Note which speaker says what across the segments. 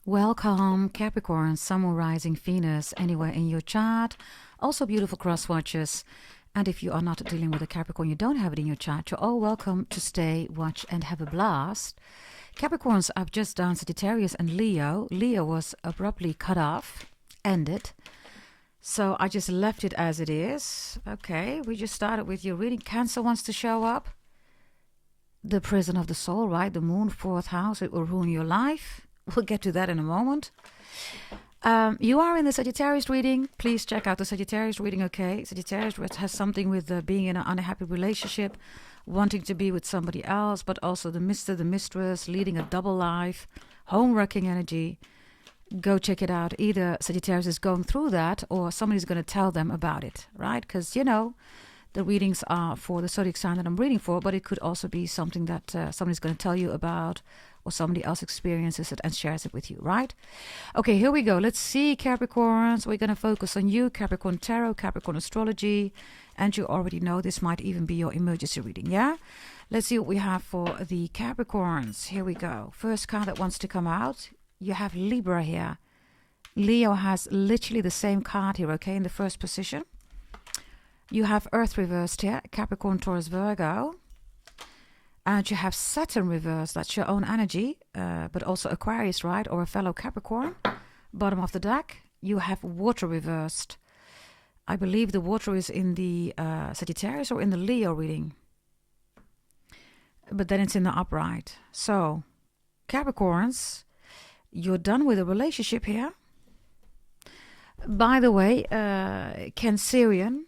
Speaker 1: Welcome, Capricorn, Sun, Moon, Rising, Venus, anywhere in your chart. Also beautiful cross watchers. And if you are not dealing with a Capricorn, you don't have it in your chart, you're all welcome to stay, watch, and have a blast. Capricorns, I've just done Sagittarius and Leo. Leo was abruptly cut off, ended. So I just left it as it is. Okay, we just started with your reading. Cancer wants to show up. The prison of the soul, right? The moon, 4th house, it will ruin your life. We'll get to that in a moment. You are in the Sagittarius reading. Please check out the Sagittarius reading, okay? Sagittarius has something with being in an unhappy relationship, wanting to be with somebody else, but also the mister, the mistress, leading a double life, home-wrecking energy. Go check it out. Either Sagittarius is going through that or somebody's going to tell them about it, right? Because, you know, the readings are for the zodiac sign that I'm reading for, but it could also be something that somebody's going to tell you about, or somebody else experiences it and shares it with you, right? Okay, here we go. Let's see, Capricorns. We're going to focus on you, Capricorn Tarot, Capricorn Astrology, and you already know this might even be your emergency reading, yeah? Let's see what we have for the Capricorns. Here we go. First card that wants to come out, you have Libra here. Leo has literally the same card here, okay, in the first position. You have Earth reversed here, Capricorn, Taurus, Virgo. And you have Saturn reversed, that's your own energy, but also Aquarius, right, or a fellow Capricorn. Bottom of the deck, you have water reversed. I believe the water is in the Sagittarius or in the Leo reading. But then it's in the upright. So, Capricorns, you're done with a relationship here. By the way, Cancerian,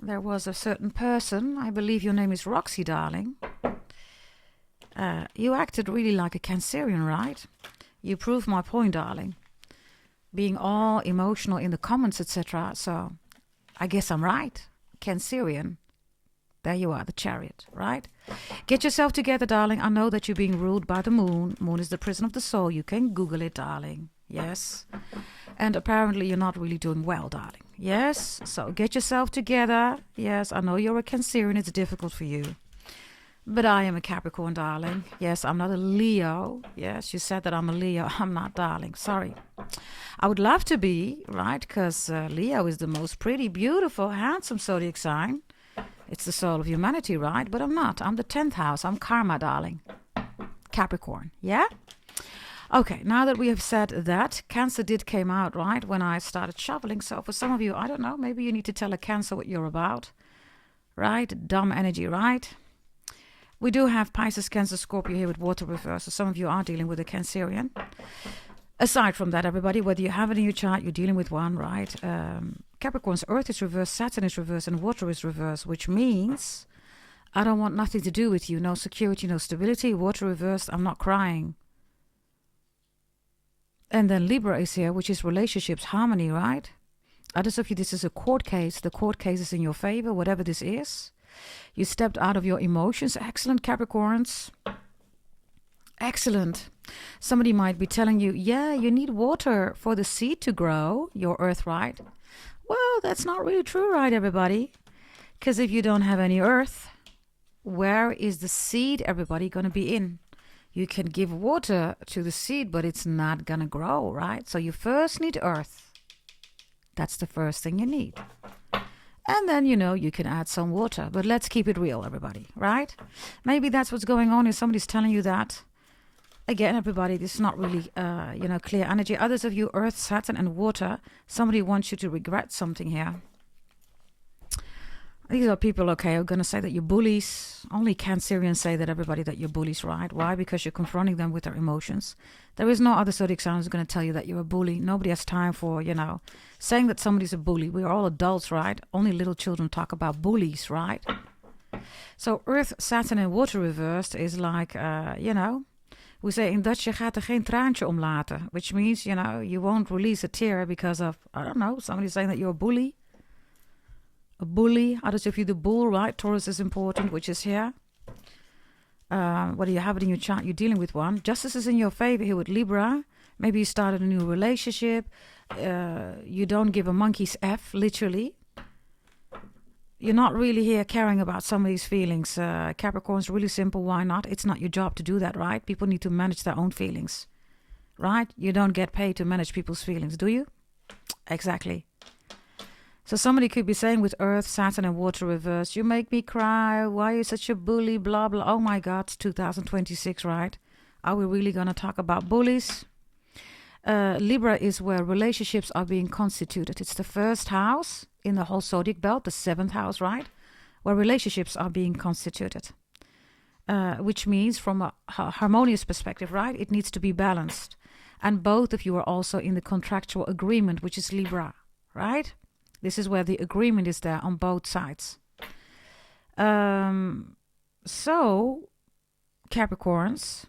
Speaker 1: there was a certain person, I believe your name is Roxy, darling. You acted really like a Cancerian, right? You proved my point, darling. Being all emotional in the comments, etc. So, I guess I'm right. Cancerian. There you are, the Chariot, right? Get yourself together, darling. I know that you're being ruled by the moon. Moon is the prison of the soul. You can Google it, darling. Yes. And apparently you're not really doing well, darling. Yes. So get yourself together. Yes, I know you're a Cancerian. It's difficult for you. But I am a Capricorn, darling. Yes, I'm not a Leo. Yes, you said that I'm a Leo. I'm not, darling. Sorry. I would love to be, right? Because Leo is the most pretty, beautiful, handsome zodiac sign. It's the soul of humanity, right? But I'm not. I'm the 10th house. I'm karma, darling. Capricorn. Yeah? Okay, now that we have said that, Cancer did came out, right, when I started shuffling. So for some of you, I don't know, maybe you need to tell a Cancer what you're about. Right? Dumb energy, right? We do have Pisces, Cancer, Scorpio here with water reverse. So some of you are dealing with a Cancerian. Aside from that, everybody, whether you have it in your chart, you're dealing with one, right? Capricorn's Earth is reversed, Saturn is reversed, and water is reversed, which means I don't want nothing to do with you. No security, no stability. Water reversed, I'm not crying. And then Libra is here, which is relationships, harmony, right? Others of you, this is a court case. The court case is in your favor, whatever this is. You stepped out of your emotions. Excellent, Capricorns. Excellent. Somebody might be telling you, yeah, you need water for the seed to grow, your earth, right? Well, that's not really true, right, everybody? Because if you don't have any earth, where is the seed, everybody, going to be in? You can give water to the seed, but it's not going to grow, right? So you first need earth. That's the first thing you need. And then, you know, you can add some water. But let's keep it real, everybody, right? Maybe that's what's going on if somebody's telling you that. Again, everybody, this is not really, clear energy. Others of you, earth, Saturn, and water. Somebody wants you to regret something here. These are people, okay, are going to say that you're bullies. Only Cancerians say that, everybody, that you're bullies, right? Why? Because you're confronting them with their emotions. There is no other zodiac sign who's going to tell you that you're a bully. Nobody has time for, saying that somebody's a bully. We're all adults, right? Only little children talk about bullies, right? So Earth, Saturn, and water reversed is like, we say in Dutch, je gaat er geen traantje om laten. Which means, you won't release a tear because of, I don't know, somebody saying that you're a bully. A bully, others of you the bull, right? Taurus is important, which is here. Whether you have it in your chart, you're dealing with one. Justice is in your favor here with Libra. Maybe you started a new relationship. You don't give a monkey's F, literally. You're not really here caring about somebody's feelings. Capricorn's really simple. Why not? It's not your job to do that, right? People need to manage their own feelings. right? You don't get paid to manage people's feelings, do you? Exactly. So somebody could be saying with Earth, Saturn and Water reversed, you make me cry, why are you such a bully, blah, blah. Oh my God, it's 2026, right? Are we really going to talk about bullies? Libra is where relationships are being constituted. It's the first house in the whole zodiac belt, the 7th house, right? Where relationships are being constituted. Which means from a harmonious perspective, right? It needs to be balanced. And both of you are also in the contractual agreement, which is Libra, right? This is where the agreement is there on both sides. So, Capricorns,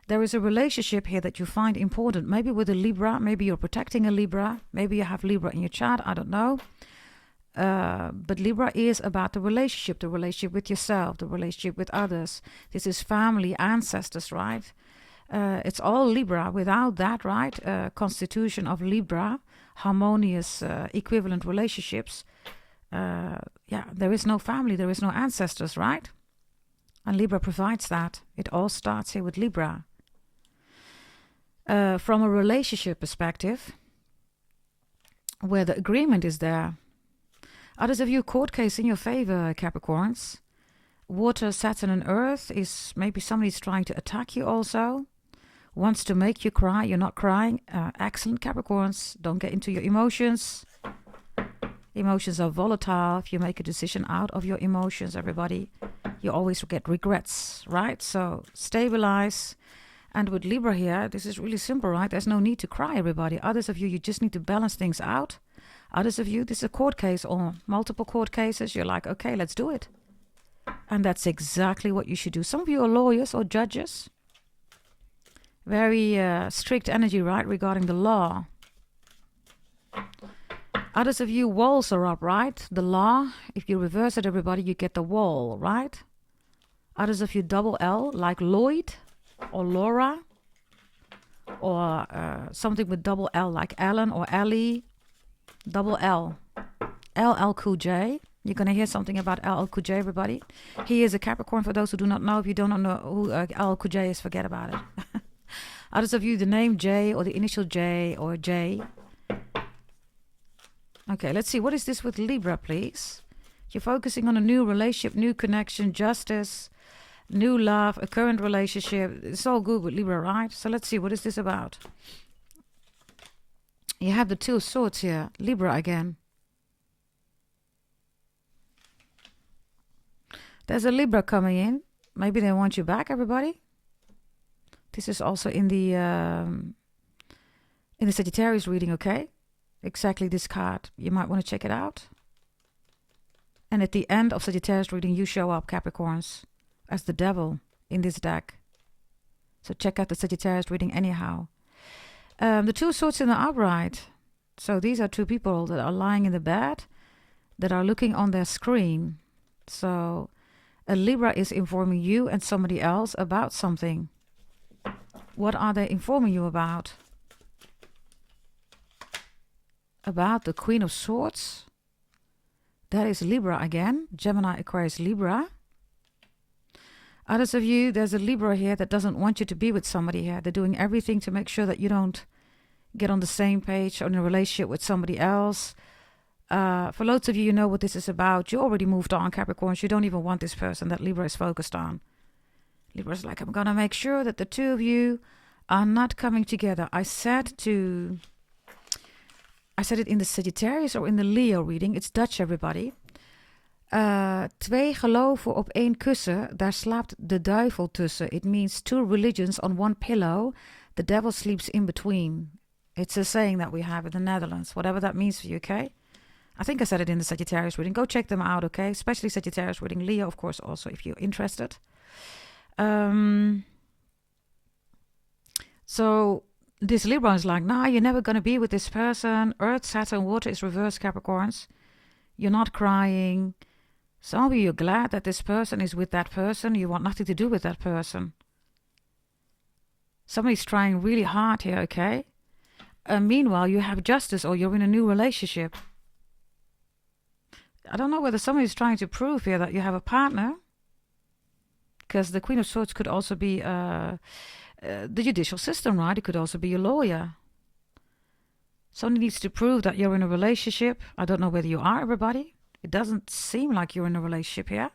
Speaker 1: there is a relationship here that you find important. Maybe with a Libra, maybe you're protecting a Libra, maybe you have Libra in your chart, I don't know. But Libra is about the relationship with yourself, the relationship with others. This is family, ancestors, right? It's all Libra. Without that, right, constitution of Libra, harmonious, equivalent relationships, there is no family, there is no ancestors, right? And Libra provides that. It all starts here with Libra. From a relationship perspective, where the agreement is there, others of you court case in your favor, Capricorns. Water, Saturn and Earth is maybe somebody's trying to attack you also. Wants to make you cry, you're not crying. Excellent, Capricorns. Don't get into your emotions. Emotions are volatile. If you make a decision out of your emotions, everybody, you always get regrets, right? So stabilize. And with Libra here, this is really simple, right? There's no need to cry, everybody. Others of you, you just need to balance things out. Others of you, this is a court case or multiple court cases. You're like, okay, let's do it. And that's exactly what you should do. Some of you are lawyers or judges. Very strict energy, right, regarding the law. Others of you, walls are up, right? The law, if you reverse it, everybody, you get the wall, right? Others of you, double L, like Lloyd or Laura. Or something with double L, like Alan or Ellie. Double L. LL Cool J. You're going to hear something about LL Cool J, everybody. He is a Capricorn, for those who do not know. If you don't know who LL Cool J is, forget about it. Others of you, the name J or the initial J or J. Okay, let's see. What is this with Libra, please? You're focusing on a new relationship, new connection, justice, new love, a current relationship. It's all good with Libra, right? So let's see. What is this about? You have the Two of Swords here. Libra again. There's a Libra coming in. Maybe they want you back, everybody. This is also in the Sagittarius reading, okay? Exactly this card. You might want to check it out. And at the end of Sagittarius reading, you show up, Capricorns, as the devil in this deck. So check out the Sagittarius reading anyhow. The Two of Swords in the upright. So these are two people that are lying in the bed that are looking on their screen. So a Libra is informing you and somebody else about something. What are they informing you about? About the Queen of Swords. That is Libra again. Gemini, Aquarius, Libra. Others of you, there's a Libra here that doesn't want you to be with somebody here. They're doing everything to make sure that you don't get on the same page or in a relationship with somebody else. For loads of you, you know what this is about. You already moved on, Capricorns. You don't even want this person that Libra is focused on. Libra's like, I'm going to make sure that the two of you are not coming together. I said it in the Sagittarius or in the Leo reading. It's Dutch, everybody. Twee geloven op één kussen, daar slaapt de duivel tussen. It means two religions on one pillow. The devil sleeps in between. It's a saying that we have in the Netherlands, whatever that means for you, okay? I think I said it in the Sagittarius reading. Go check them out, okay? Especially Sagittarius reading. Leo, of course, also, if you're interested. So this Libra is like, nah, you're never going to be with this person. Earth, Saturn, Water is reversed, Capricorns. You're not crying. Some of you are glad that this person is with that person. You want nothing to do with that person. Somebody's trying really hard here, okay? Meanwhile, you have justice or you're in a new relationship. I don't know whether somebody's trying to prove here that you have a partner. Because the Queen of Swords could also be the judicial system, right? It could also be a lawyer. Somebody needs to prove that you're in a relationship. I don't know whether you are, everybody. It doesn't seem like you're in a relationship here.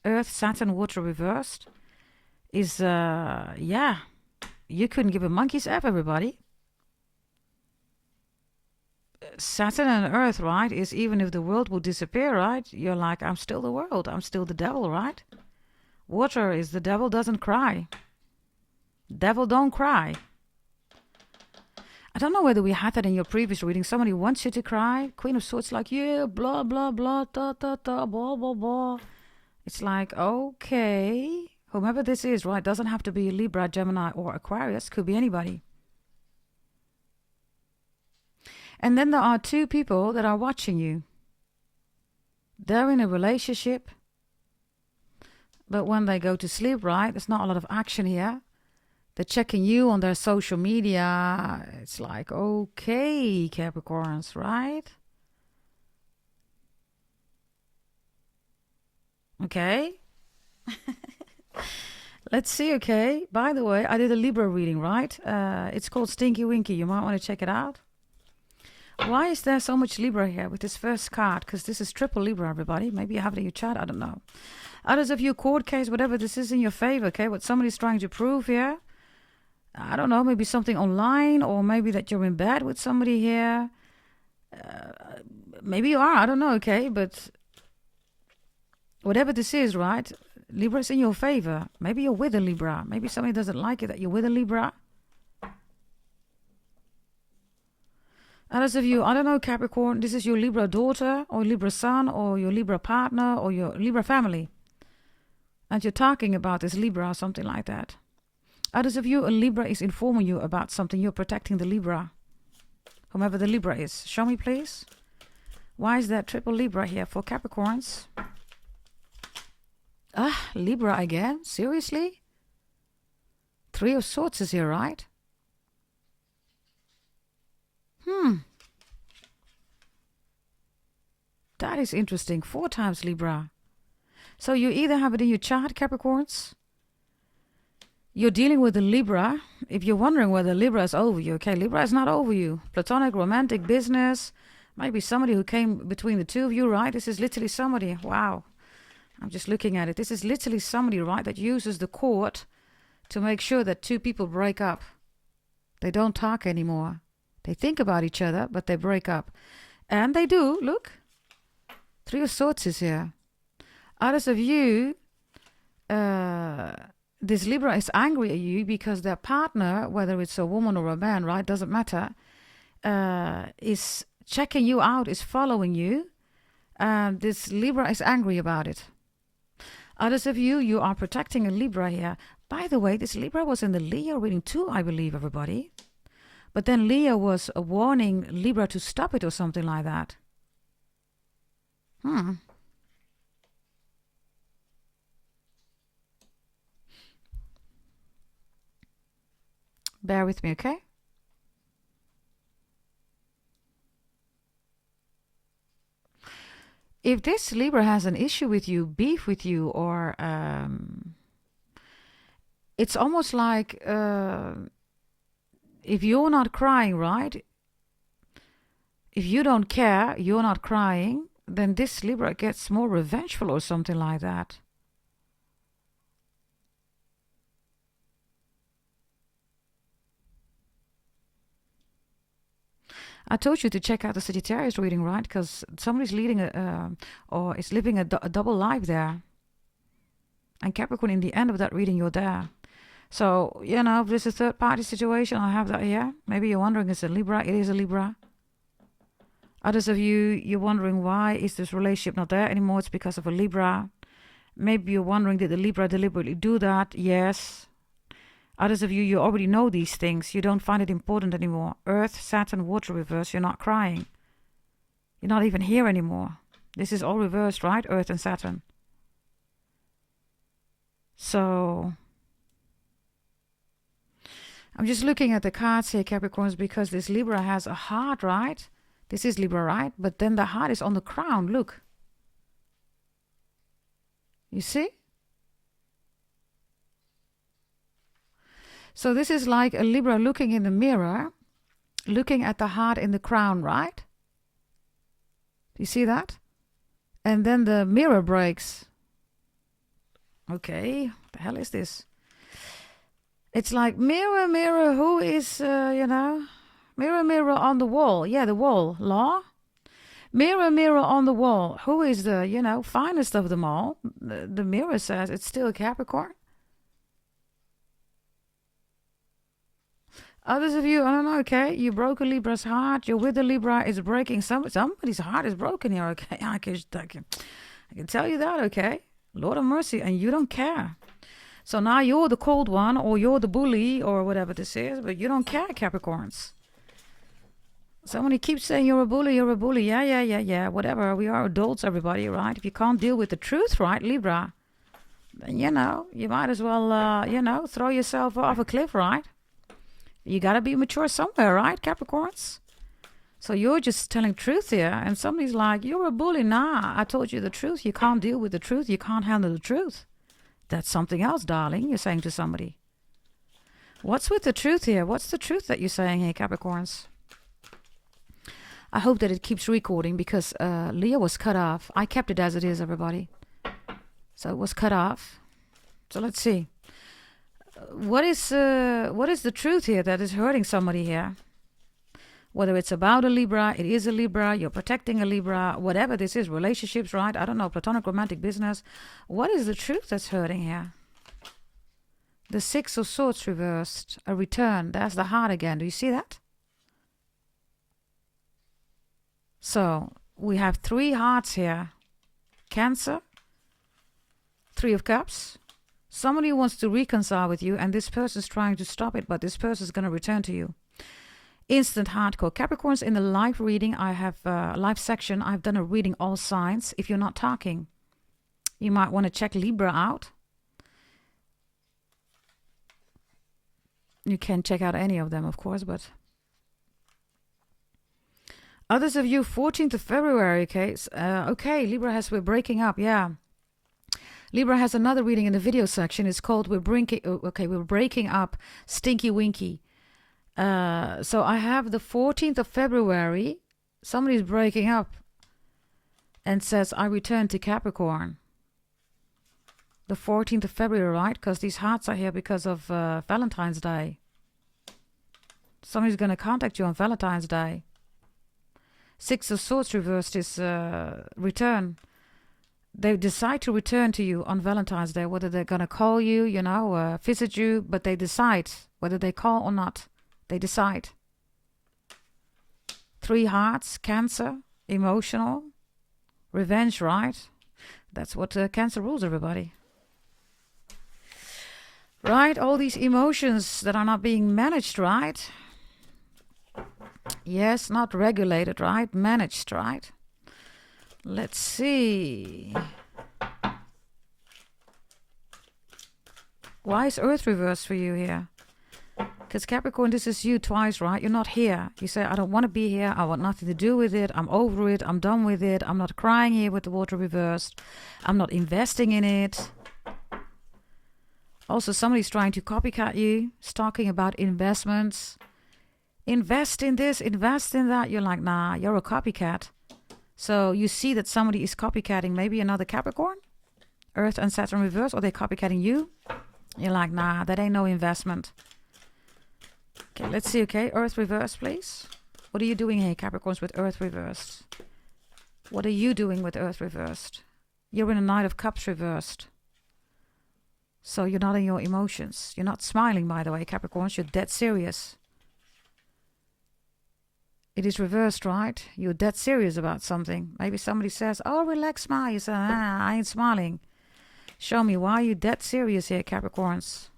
Speaker 1: Earth, Saturn, water reversed is, yeah, you couldn't give a monkey's F, everybody. Saturn and Earth, right, is even if the world will disappear, right, you're like, I'm still the world. I'm still the devil, right? Water is the devil doesn't cry. Devil don't cry. I don't know whether we had that in your previous reading. Somebody wants you to cry. Queen of Swords like, yeah, blah, blah, blah, ta, ta, ta, blah, blah, blah. It's like, okay. Whomever this is, right, doesn't have to be a Libra, Gemini, or Aquarius. Could be anybody. And then there are two people that are watching you. They're in a relationship. But when they go to sleep, right, there's not a lot of action here. They're checking you on their social media. It's like, okay, Capricorns, right? Okay. Let's see, okay. By the way, I did a Libra reading, right? It's called Stinky Winky. You might want to check it out. Why is there so much Libra here with this first card? Because this is triple Libra, everybody. Maybe you have it in your chart. I don't know. Others of you, court case, whatever, this is in your favor, okay? What somebody's trying to prove here. I don't know, maybe something online, or maybe that you're in bed with somebody here. Maybe you are, I don't know, okay? But whatever this is, right? Libra's in your favor. Maybe you're with a Libra. Maybe somebody doesn't like it that you're with a Libra. Others of you, I don't know, Capricorn, this is your Libra daughter, or Libra son, or your Libra partner, or your Libra family. And you're talking about this Libra or something like that. Others of you, a Libra is informing you about something. You're protecting the Libra. Whomever the Libra is. Show me, please. Why is that triple Libra here for Capricorns? Ah, Libra again? Seriously? Three of Swords is here, right? That is interesting. 4 times Libra. So you either have it in your chart, Capricorns. You're dealing with a Libra. If you're wondering whether Libra is over you, okay, Libra is not over you. Platonic, romantic, business. Maybe somebody who came between the two of you, right? This is literally somebody. Wow. I'm just looking at it. This is literally somebody, right, that uses the court to make sure that two people break up. They don't talk anymore. They think about each other, but they break up. And they do. Look. 3 of Swords is here. Others of you, this Libra is angry at you because their partner, whether it's a woman or a man, right, doesn't matter, is checking you out, is following you. This Libra is angry about it. Others of you, you are protecting a Libra here. By the way, this Libra was in the Leo reading too, I believe, everybody. But then Leo was warning Libra to stop it or something like that. Bear with me, okay? If this Libra has an issue with you, beef with you, or it's almost like if you're not crying, right? If you don't care, you're not crying, then this Libra gets more revengeful or something like that. I told you to check out the Sagittarius reading, right? Because somebody's leading or is living a double life there. And Capricorn, in the end of that reading, you're there. So, you know, if there's a third party situation, I have that here. Maybe you're wondering, is it a Libra? It is a Libra. Others of you, you're wondering, why is this relationship not there anymore? It's because of a Libra. Maybe you're wondering, did the Libra deliberately do that? Yes. Others of you, you already know these things. You don't find it important anymore. Earth, Saturn, water reverse. You're not crying. You're not even here anymore. This is all reversed, right? Earth and Saturn. So I'm just looking at the cards here, Capricorns, because this Libra has a heart, right? This is Libra, right? But then the heart is on the crown. Look. You see? So this is like a Libra looking in the mirror, looking at the heart in the crown, right? Do you see that? And then the mirror breaks. Okay, what the hell is this? It's like, mirror, mirror, who is, mirror, mirror on the wall. Yeah, the wall. Law? Mirror, mirror on the wall. Who is the, finest of them all? The mirror says it's still a Capricorn. Others of you, I don't know, okay? You broke a Libra's heart. You're with a Libra. It's breaking. Somebody's heart is broken here, okay? I can tell you that, okay? Lord of mercy. And you don't care. So now you're the cold one, or you're the bully, or whatever this is, but you don't care, Capricorns. Somebody keeps saying you're a bully, you're a bully. Yeah, whatever. We are adults, everybody, right? If you can't deal with the truth, right, Libra, then, you might as well, throw yourself off a cliff, right? You got to be mature somewhere, right, Capricorns? So you're just telling truth here, and somebody's like, you're a bully. Nah, I told you the truth. You can't deal with the truth. You can't handle the truth. That's something else, darling, you're saying to somebody. What's with the truth here? What's the truth that you're saying here, Capricorns? I hope that it keeps recording because Leo was cut off. I kept it as it is, everybody. So it was cut off. So let's see. What is the truth here that is hurting somebody here? Whether it's about a Libra, it is a Libra, you're protecting a Libra, whatever this is, relationships, right? I don't know, platonic romantic business. What is the truth that's hurting here? The Six of Swords reversed, a return. There's the heart again. Do you see that? So we have 3 hearts here. Cancer, 3 of Cups. Somebody wants to reconcile with you, and this person's trying to stop it, but this person's going to return to you. Instant hardcore. Capricorns, in the live reading, I have a live section. I've done a reading all signs. If you're not talking, you might want to check Libra out. You can check out any of them, of course, but others of you, 14th of February, okay? Okay, Libra we're breaking up, yeah. Libra has another reading in the video section. It's called We're Breaking Up, Stinky Winky. So I have the 14th of February. Somebody's breaking up and says, I return to Capricorn. The 14th of February, right? Because these hearts are here because of Valentine's Day. Somebody's going to contact you on Valentine's Day. 6 of Swords reversed is return. They decide to return to you on Valentine's Day, whether they're going to call you, visit you, but they decide whether they call or not. They decide. 3 hearts, Cancer, emotional, revenge, right? That's what Cancer rules, everybody. Right? All these emotions that are not being managed, right? Yes, not regulated, right? Managed, right? Let's see. Why is Earth reversed for you here? Because Capricorn, this is you twice, right? You're not here. You say, I don't want to be here. I want nothing to do with it. I'm over it. I'm done with it. I'm not crying here with the water reversed. I'm not investing in it. Also, somebody's trying to copycat you. It's talking about investments. Invest in this, invest in that. You're like, nah, you're a copycat. So you see that somebody is copycatting maybe another Capricorn, Earth and Saturn reverse, or they're copycatting you. You're like, nah, that ain't no investment. Okay, let's see, okay, Earth reversed, please. What are you doing here, Capricorns, with Earth reversed? What are you doing with Earth reversed? You're in a Knight of Cups reversed. So you're not in your emotions. You're not smiling, by the way, Capricorns. You're dead serious. It is reversed, right? You're dead serious about something. Maybe somebody says, oh, relax, smile. You say, I ain't smiling. Show me, why are you dead serious here, Capricorns?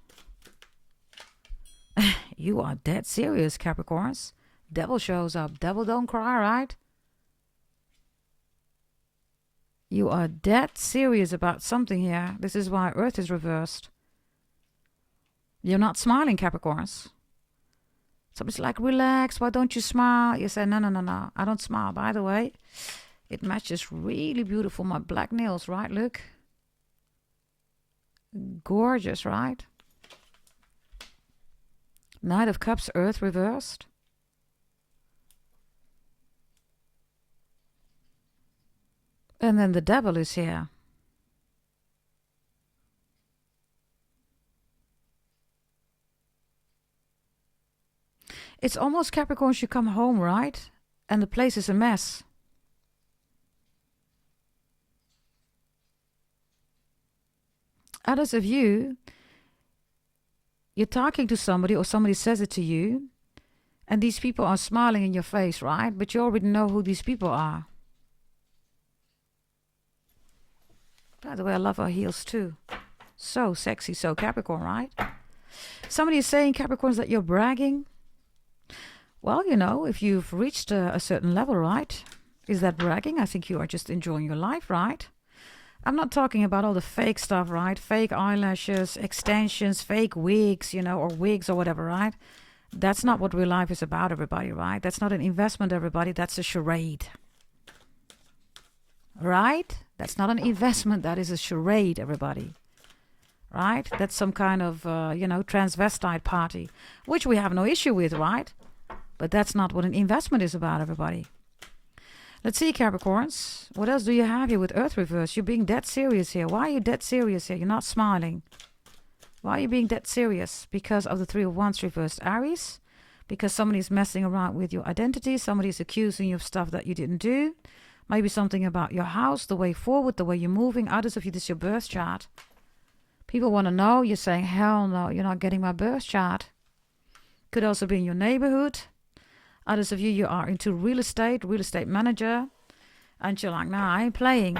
Speaker 1: You are dead serious, Capricorns. Devil shows up. Devil don't cry, right? You are dead serious about something here. This is why Earth is reversed. You're not smiling, Capricorns. Somebody's like, relax, why don't you smile? You say, no, I don't smile. By the way, it matches really beautiful my black nails, right? Look. Gorgeous, right? Knight of Cups, Earth reversed. And then the Devil is here. It's almost Capricorns, you come home, right? And the place is a mess. Others of you, you're talking to somebody or somebody says it to you, and these people are smiling in your face, right? But you already know who these people are. By the way, I love her heels too. So sexy, so Capricorn, right? Somebody is saying, Capricorns, that you're bragging. Well, you know, if you've reached a certain level, right? Is that bragging? I think you are just enjoying your life, right? I'm not talking about all the fake stuff, right? Fake eyelashes, extensions, fake wigs, you know, or wigs or whatever, right? That's not what real life is about, everybody, right? That's not an investment, everybody. That's a charade. Right? That's not an investment. That is a charade, everybody. Right? That's some kind of, you know, transvestite party, which we have no issue with, right? But that's not what an investment is about, everybody. Let's see, Capricorns. What else do you have here with Earth reverse? You're being dead serious here. Why are you dead serious here? You're not smiling. Why are you being dead serious? Because of the Three of Wands reversed, Aries. Because somebody's messing around with your identity. Somebody's accusing you of stuff that you didn't do. Maybe something about your house, the way forward, the way you're moving. Others of you, this is your birth chart. People want to know. You're saying, hell no, you're not getting my birth chart. Could also be in your neighborhood. Others of you, you are into real estate manager. And you're like, nah, I ain't playing.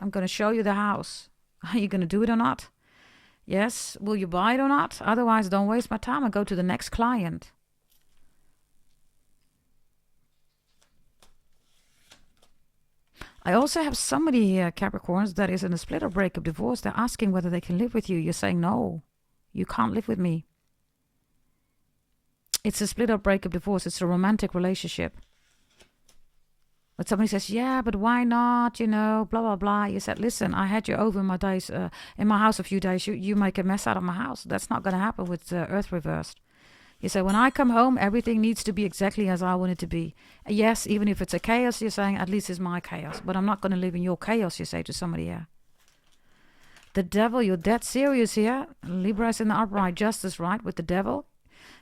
Speaker 1: I'm going to show you the house. Are you going to do it or not? Yes. Will you buy it or not? Otherwise, don't waste my time and go to the next client. I also have somebody here, Capricorns, that is in a split or breakup, divorce. They're asking whether they can live with you. You're saying, no, you can't live with me. It's a split up, breakup, divorce. It's a romantic relationship. But somebody says, yeah, but why not? You know, blah, blah, blah. You said, listen, I had you over in my days, in my house a few days. You make a mess out of my house. That's not going to happen with Earth reversed. You say, when I come home, everything needs to be exactly as I want it to be. Yes, even if it's a chaos, you're saying, at least it's my chaos. But I'm not going to live in your chaos, you say to somebody here. The Devil, you're dead serious here. Libra is in the upright justice, right, with the Devil.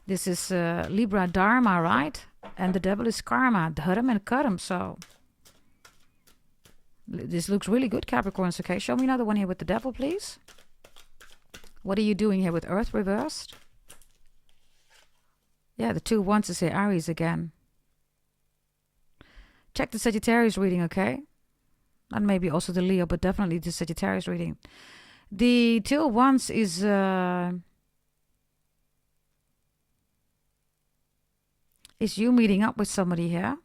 Speaker 1: This is Libra Dharma, right? And the Devil is Karma, Dharma and Karam. So this looks really good, Capricorns. Okay, show me another one here with the Devil, please. What are you doing here with Earth reversed? Yeah, the Two of Wands is here, Aries again. Check the Sagittarius reading, okay? And maybe also the Leo, but definitely the Sagittarius reading. The Two of Wands is you meeting up with somebody here.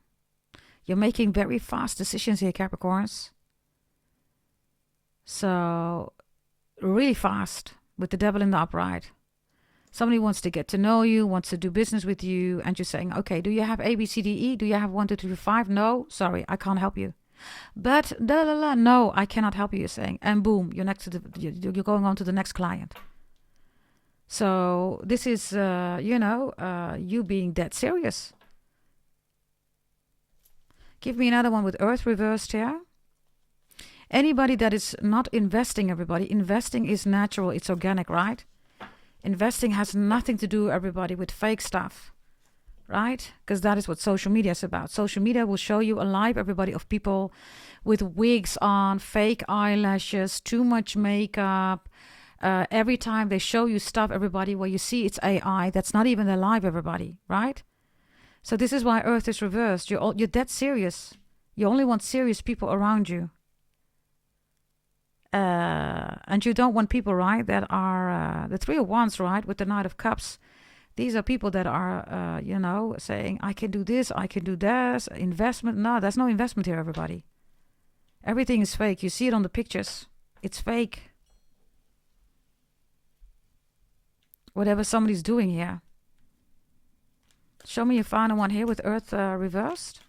Speaker 1: You're making very fast decisions here, Capricorns. So, really fast with the Devil in the upright. Somebody wants to get to know you, wants to do business with you, and you're saying, okay, do you have A, B, C, D, E? Do you have 1, 2, 3, 4, 5? No, sorry, I can't help you. But, no, I cannot help you, you're saying. And boom, you're you're going on to the next client. So, this is, you being dead serious. Give me another one with Earth reversed here. Anybody that is not investing, everybody, investing is natural, it's organic, right? Investing has nothing to do, everybody, with fake stuff, right? Because that is what social media is about. Social media will show you a life, everybody, of people with wigs on, fake eyelashes, too much makeup. Every time they show you stuff, everybody, where you see it's AI, that's not even their life, everybody, right? So this is why Earth is reversed. You're dead serious. You only want serious people around you. And you don't want people, right, that are the Three of Wands, right, with the Knight of Cups. These are people that are, saying, I can do this, I can do that, investment. No, there's no investment here, everybody. Everything is fake. You see it on the pictures. It's fake. Whatever somebody's doing here. Show me your final one here with Earth reversed.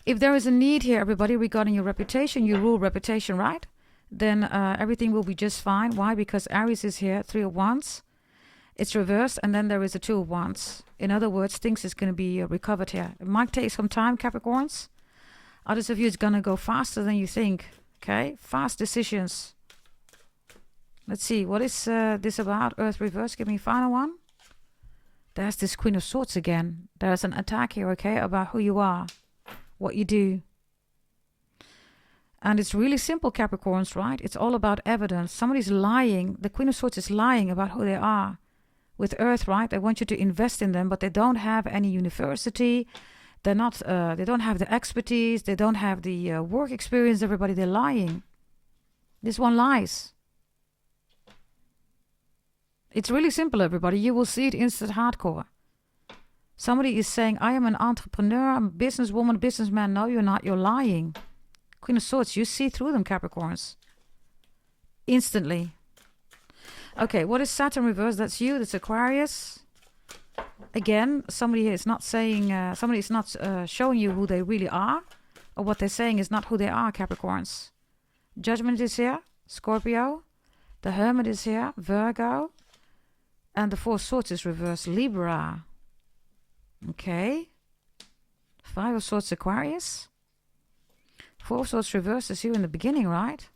Speaker 1: If there is a need here, everybody, regarding your reputation, you rule reputation, right? Then everything will be just fine. Why? Because Aries is here, Three of Wands. It's reversed, and then there is a Two of Wands. In other words, things is going to be recovered here. It might take some time, Capricorns. Others of you, it's going to go faster than you think. Okay, fast decisions. Let's see, what is this about? Earth reverse, give me a final one. There's this Queen of Swords again. There's an attack here, okay, about who you are, what you do. And it's really simple, Capricorns, right? It's all about evidence. Somebody's lying. The Queen of Swords is lying about who they are. With Earth, right? They want you to invest in them, but they don't have any university. They're not. They don't have the expertise. They don't have the work experience. Everybody, they're lying. This one lies. It's really simple, everybody. You will see it instant hardcore. Somebody is saying, I am an entrepreneur, I'm a businesswoman, businessman. No, you're not. You're lying. Queen of Swords, you see through them, Capricorns. Instantly. Okay, what is Saturn reverse? That's you. That's Aquarius. Again, somebody is not saying, somebody is not showing you who they really are. Or what they're saying is not who they are, Capricorns. Judgment is here, Scorpio. The Hermit is here, Virgo. And the Four of Swords is reversed, Libra. Okay. Five of Swords, Aquarius. Four of Swords reversed is you in the beginning, right?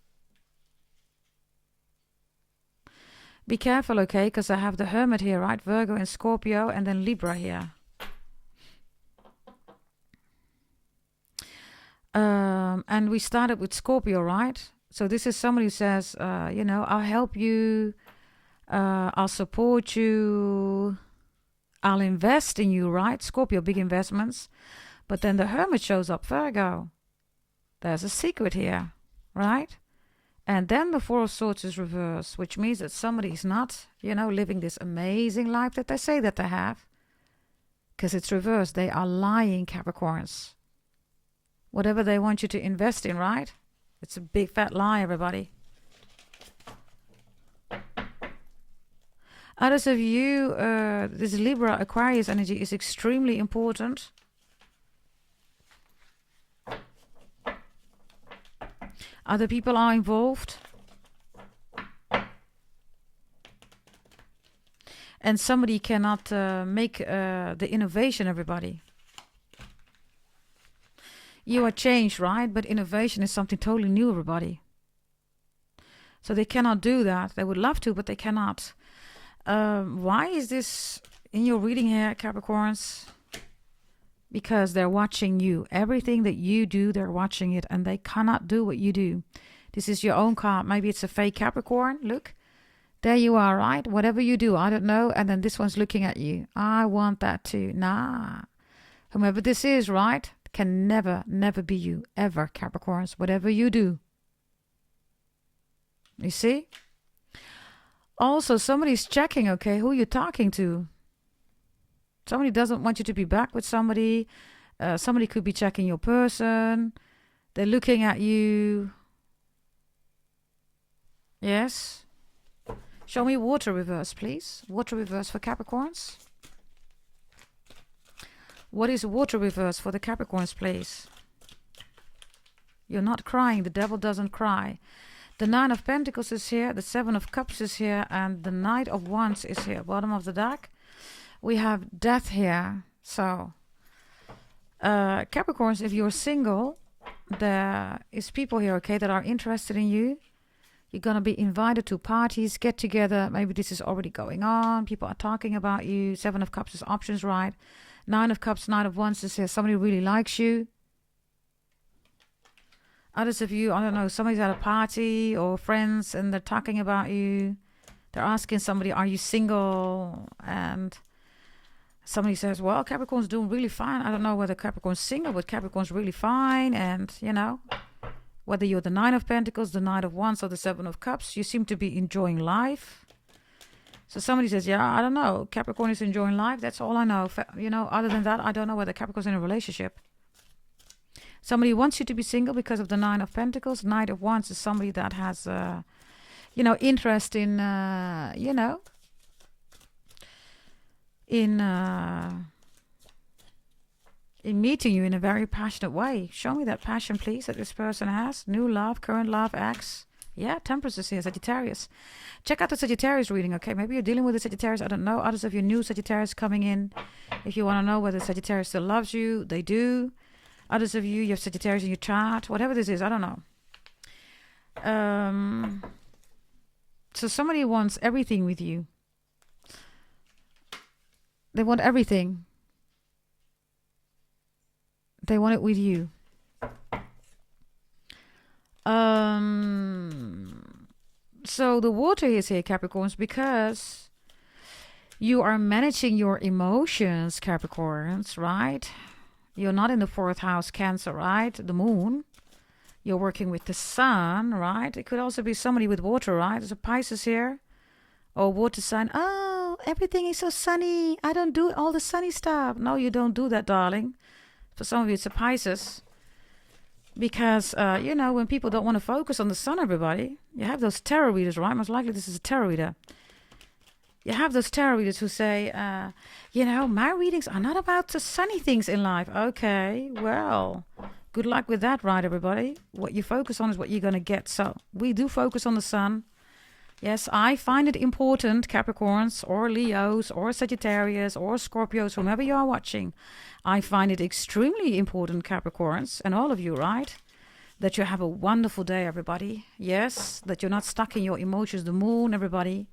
Speaker 1: Be careful, okay, because I have the Hermit here, right? Virgo and Scorpio, and then Libra here. And we started with Scorpio, right? So this is somebody who says, you know, I'll help you. I'll support you. I'll invest in you, right? Scorpio, big investments. But then the Hermit shows up, Virgo. There's a secret here, right? And then the Four of Swords is reversed, which means that somebody is not, you know, living this amazing life that they say that they have. Because it's reversed. They are lying, Capricorns. Whatever they want you to invest in, right? It's a big fat lie, everybody. Others of you, this Libra Aquarius energy is extremely important. Other people are involved. And somebody cannot make the innovation, everybody. You are changed, right? But innovation is something totally new, everybody. So they cannot do that. They would love to, but they cannot. Why is this in your reading here, Capricorns? Because they're watching you. Everything that you do, they're watching it, and they cannot do what you do. This is your own card. Maybe it's a fake Capricorn. Look, there you are, right? Whatever you do, I don't know. And then this one's looking at you. I want that too. Nah. Whomever this is, right, can never, never be you. Ever, Capricorns. Whatever you do. You see? Also, somebody's checking, okay, who you're talking to. Somebody doesn't want you to be back with somebody. Somebody could be checking your person. They're looking at you. Yes. Show me water reverse, please. Water reverse for Capricorns. What is water reverse for the Capricorns, please? You're not crying. The devil doesn't cry. The Nine of Pentacles is here. The Seven of Cups is here. And the Knight of Wands is here. Bottom of the deck. We have death here. So, Capricorns, if you're single, there is people here, okay, that are interested in you. You're going to be invited to parties, get together. Maybe this is already going on. People are talking about you. Seven of Cups is options, right? Nine of Cups, Knight of Wands is here. Somebody really likes you. Others of you, I don't know, somebody's at a party or friends and they're talking about you. They're asking somebody, are you single? And somebody says, well, Capricorn's doing really fine. I don't know whether Capricorn's single, but Capricorn's really fine. And, you know, whether you're the Nine of Pentacles, the Knight of Wands, or the Seven of Cups, you seem to be enjoying life. So somebody says, yeah, I don't know. Capricorn is enjoying life. That's all I know. You know, other than that, I don't know whether Capricorn's in a relationship. Somebody wants you to be single because of the Nine of Pentacles. Knight of Wands is somebody that has, you know, interest in, you know, in meeting you in a very passionate way. Show me that passion, please, that this person has. New love, current love, ex. Yeah, Temperance is here, Sagittarius. Check out the Sagittarius reading, okay? Maybe you're dealing with a Sagittarius, I don't know. Others of you new Sagittarius coming in. If you want to know whether Sagittarius still loves you, they do. Others of you have Sagittarius in your chart. Whatever this is, I don't know. So somebody wants everything with you. They want everything. They want it with you. So the water is here, Capricorns, because you are managing your emotions, Capricorns, right? You're not in the 4th house, Cancer, right? The moon. You're working with the sun, right? It could also be somebody with water, right? There's a Pisces here. Or water sign. Oh, everything is so sunny. I don't do all the sunny stuff. No, you don't do that, darling. For some of you, it's a Pisces. Because, when people don't want to focus on the sun, everybody, you have those tarot readers, right? Most likely this is a tarot reader. You have those tarot readers who say, my readings are not about the sunny things in life. Okay, well, good luck with that, right, everybody? What you focus on is what you're going to get. So we do focus on the sun. Yes, I find it important, Capricorns or Leos or Sagittarius or Scorpios, whomever you are watching. I find it extremely important, Capricorns, and all of you, right? That you have a wonderful day, everybody. Yes, that you're not stuck in your emotions, the moon, everybody.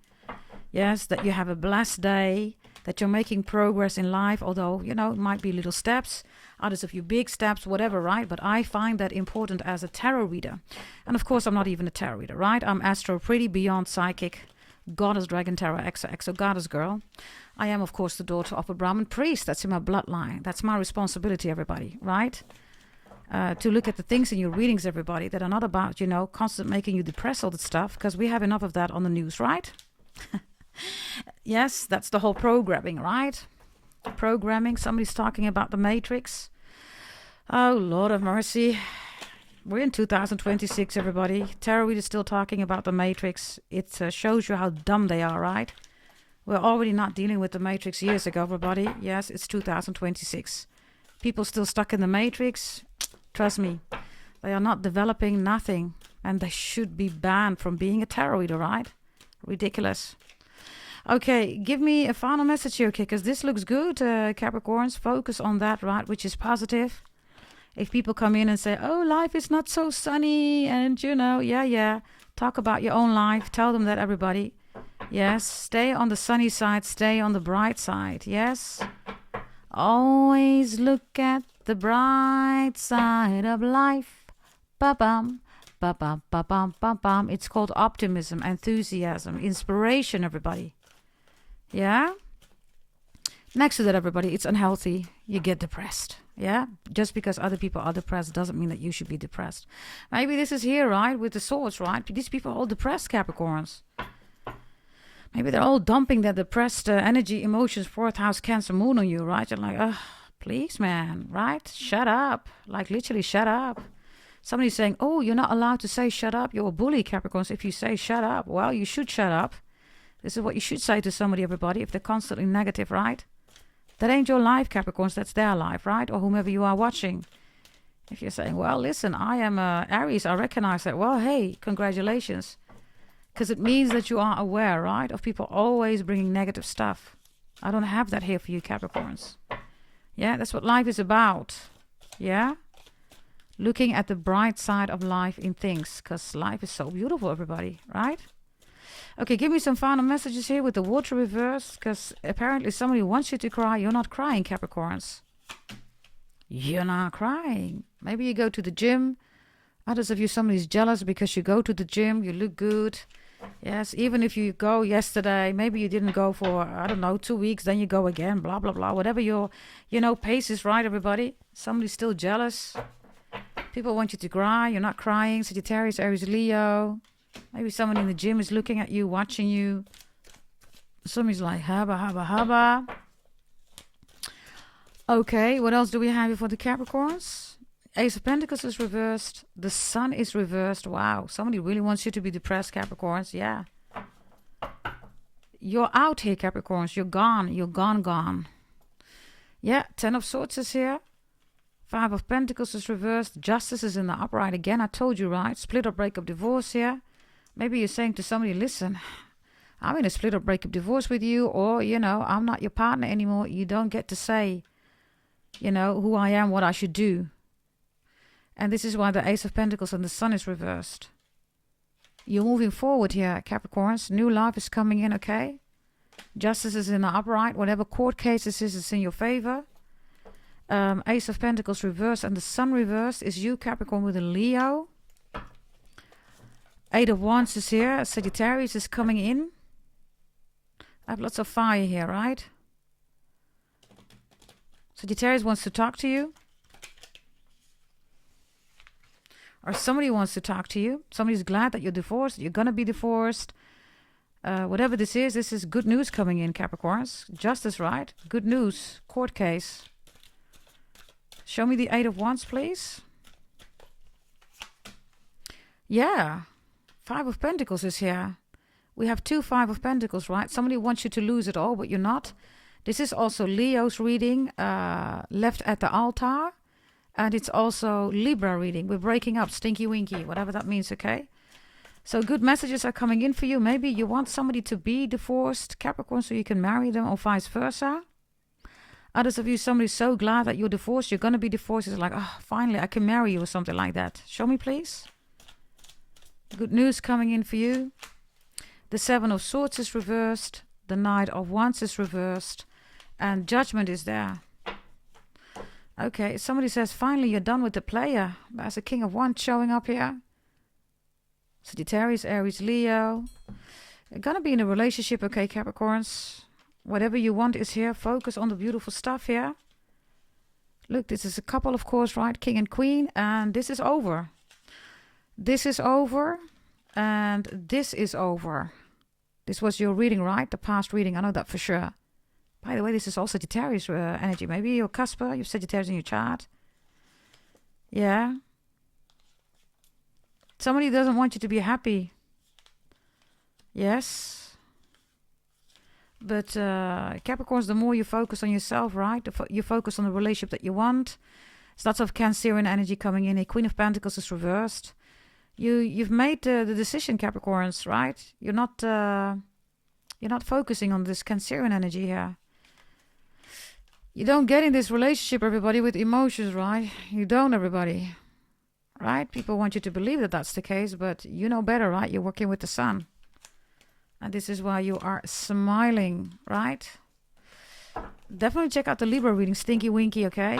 Speaker 1: Yes, that you have a blessed day, that you're making progress in life, although, it might be little steps. Others of you big steps, whatever, right? But I find that important as a tarot reader. And of course, I'm not even a tarot reader, right? I'm Astro Pretty Beyond Psychic, Goddess Dragon Tarot, XOXO Goddess Girl. I am, of course, the daughter of a Brahmin priest. That's in my bloodline. That's my responsibility, everybody, right? To look at the things in your readings, everybody, that are not about, constant making you depressed all that stuff, because we have enough of that on the news, right? Yes, that's the whole programming, right? Programming. Somebody's talking about the Matrix. Oh, Lord of mercy. We're in 2026, everybody. Tarot readers still talking about the Matrix. It shows you how dumb they are, right? We're already not dealing with the Matrix years ago, everybody. Yes, it's 2026. People still stuck in the Matrix. Trust me, they are not developing nothing. And they should be banned from being a tarot reader, right? Ridiculous. Okay, give me a final message here, okay? Because this looks good, Capricorns. Focus on that, right? Which is positive. If people come in and say, oh, life is not so sunny, and, yeah. Talk about your own life. Tell them that, everybody. Yes, stay on the sunny side. Stay on the bright side. Yes. Always look at the bright side of life. Ba-bum. Ba-bum, ba-bum, ba-bum. It's called optimism, enthusiasm, inspiration, everybody. Yeah? Next to that, everybody, it's unhealthy. You get depressed. Yeah? Just because other people are depressed doesn't mean that you should be depressed. Maybe this is here, right? With the swords, right? These people are all depressed, Capricorns. Maybe they're all dumping their depressed energy, emotions, 4th house Cancer moon on you, right? You're like, please, man, right? Shut up. Like, literally, shut up. Somebody's saying, oh, you're not allowed to say shut up. You're a bully, Capricorns, if you say shut up. Well, you should shut up. This is what you should say to somebody, everybody, if they're constantly negative, right? That ain't your life, Capricorns. That's their life, right? Or whomever you are watching. If you're saying, well, listen, I am Aries, I recognize that. Well, hey, congratulations. Because it means that you are aware, right? Of people always bringing negative stuff. I don't have that here for you, Capricorns. Yeah, that's what life is about. Yeah? Looking at the bright side of life in things. Because life is so beautiful, everybody, right? Okay, give me some final messages here with the water reverse. Because apparently somebody wants you to cry. You're not crying, Capricorns. You're not crying. Maybe you go to the gym. Others of you, somebody's jealous because you go to the gym. You look good. Yes, even if you go yesterday, maybe you didn't go for, 2 weeks, then you go again, blah, blah, blah. Whatever your, pace is, right, everybody? Somebody's still jealous. People want you to cry. You're not crying. Sagittarius, Aries, Leo. Maybe someone in the gym is looking at you, watching you. Somebody's like, haba, haba, haba. Okay, what else do we have here for the Capricorns? Ace of Pentacles is reversed. The Sun is reversed. Wow, somebody really wants you to be depressed, Capricorns. Yeah. You're out here, Capricorns. You're gone. You're gone. Yeah, 10 of Swords is here. 5 of Pentacles is reversed. Justice is in the upright again. I told you, right? Split or break up, divorce here. Maybe you're saying to somebody, listen, I'm in a split or breakup divorce with you, or, I'm not your partner anymore. You don't get to say, who I am, what I should do. And this is why the Ace of Pentacles and the Sun is reversed. You're moving forward here, Capricorns. New love is coming in, okay? Justice is in the upright. Whatever court case this is in your favor. Ace of Pentacles reversed and the Sun reversed is you, Capricorn, with a Leo. Eight of Wands is here. Sagittarius is coming in. I have lots of fire here, right? Sagittarius wants to talk to you. Or somebody wants to talk to you. Somebody's glad that you're divorced. You're going to be divorced. Whatever this is good news coming in, Capricorns. Justice, right? Good news. Court case. Show me the Eight of Wands, please. Yeah. Five of Pentacles is here. We have 2 Five of Pentacles, right? Somebody wants you to lose it all, but you're not. This is also Leo's reading, left at the altar. And it's also Libra reading. We're breaking up, stinky winky, whatever that means, okay? So good messages are coming in for you. Maybe you want somebody to be divorced, Capricorn, so you can marry them, or vice versa. Others of you, somebody's so glad that you're divorced, you're going to be divorced. It's like, oh, finally, I can marry you or something like that. Show me, please. Good news coming in for you. The Seven of Swords is reversed. The Knight of Wands is reversed. And Judgment is there. Okay, somebody says, finally, you're done with the player. There's a King of Wands showing up here. Sagittarius, Aries, Leo. You're going to be in a relationship, okay, Capricorns. Whatever you want is here. Focus on the beautiful stuff here. Look, this is a couple, of course, right? King and Queen. And this is over. This is over. And this is over. This was your reading, right? The past reading. I know that for sure. By the way, this is also Sagittarius energy. Maybe you're Casper. You have Sagittarius in your chart. Yeah. Somebody doesn't want you to be happy. Yes. But Capricorns, the more you focus on yourself, right? You focus on the relationship that you want. There's lots of Cancerian energy coming in. A Queen of Pentacles is reversed. You've made the decision, Capricorns, right? You're not focusing on this Cancerian energy here. You don't get in this relationship, everybody, with emotions, right? You don't, everybody. Right? People want you to believe that that's the case, but you know better, right? You're working with the Sun. And this is why you are smiling, right? Definitely check out the Libra reading, Stinky Winky, okay?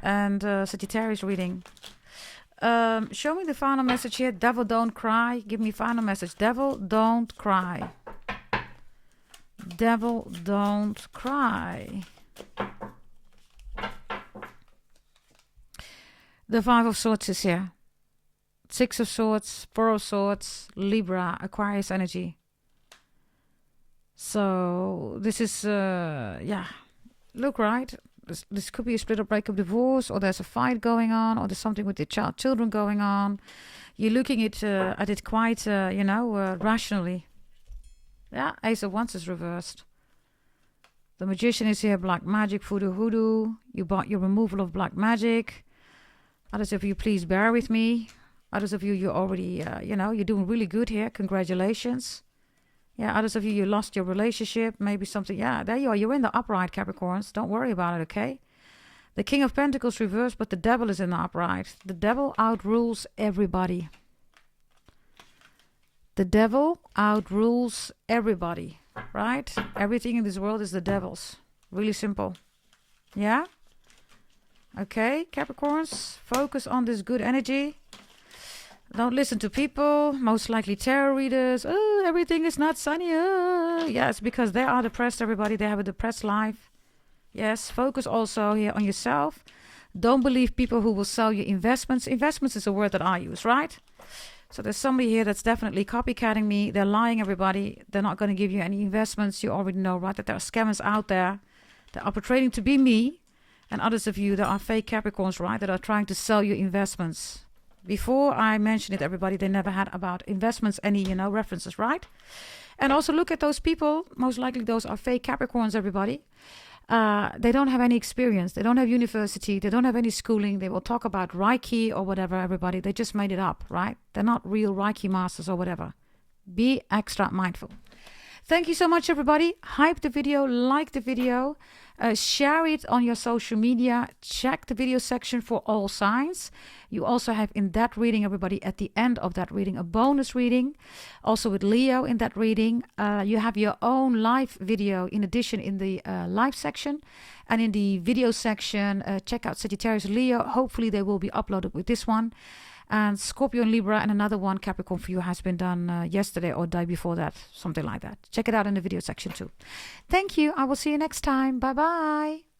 Speaker 1: And Sagittarius reading. Show me the final message here. Devil, don't cry. Give me final message. Devil, don't cry. Devil, don't cry. The Five of Swords is here. Six of Swords, Four of Swords, Libra, Aquarius energy. So this is, look, right? This could be a split or breakup divorce, or there's a fight going on, or there's something with your children going on. You're looking at it quite, rationally. Yeah, Ace of Wands is reversed. The Magician is here, black magic, voodoo, hoodoo. You bought your removal of black magic. Others of you, please bear with me. Others of you, you're already, you're doing really good here. Congratulations. Yeah, others of you, you lost your relationship. Maybe something. Yeah, there you are. You're in the upright, Capricorns. Don't worry about it, okay? The King of Pentacles reversed, but the Devil is in the upright. The Devil outrules everybody. The Devil outrules everybody, right? Everything in this world is the Devil's. Really simple. Yeah? Okay, Capricorns, focus on this good energy. Don't listen to people, most likely tarot readers. Oh, everything is not sunny. Oh. Yes, because they are depressed, everybody. They have a depressed life. Yes, focus also here on yourself. Don't believe people who will sell you investments. Investments is a word that I use, right? So there's somebody here that's definitely copycatting me. They're lying, everybody. They're not going to give you any investments. You already know, right, that there are scammers out there that are portraying to be me. And others of you that are fake Capricorns, right, that are trying to sell you investments. Before I mention it, everybody, they never had about investments any, references, right? And also look at those people. Most likely those are fake Capricorns, everybody. They don't have any experience. They don't have university. They don't have any schooling. They will talk about Reiki or whatever, everybody. They just made it up, right? They're not real Reiki masters or whatever. Be extra mindful. Thank you so much, everybody. Hype the video, like the video, share it on your social media. Check the video section for all signs. You also have in that reading, everybody, at the end of that reading, a bonus reading. Also with Leo in that reading. You have your own live video in addition in the live section. And in the video section, check out Sagittarius, Leo. Hopefully they will be uploaded with this one. And Scorpio and Libra, and another one, Capricorn for you, has been done yesterday or the day before that, something like that. Check it out in the video section too. Thank you. I will see you next time. Bye-bye.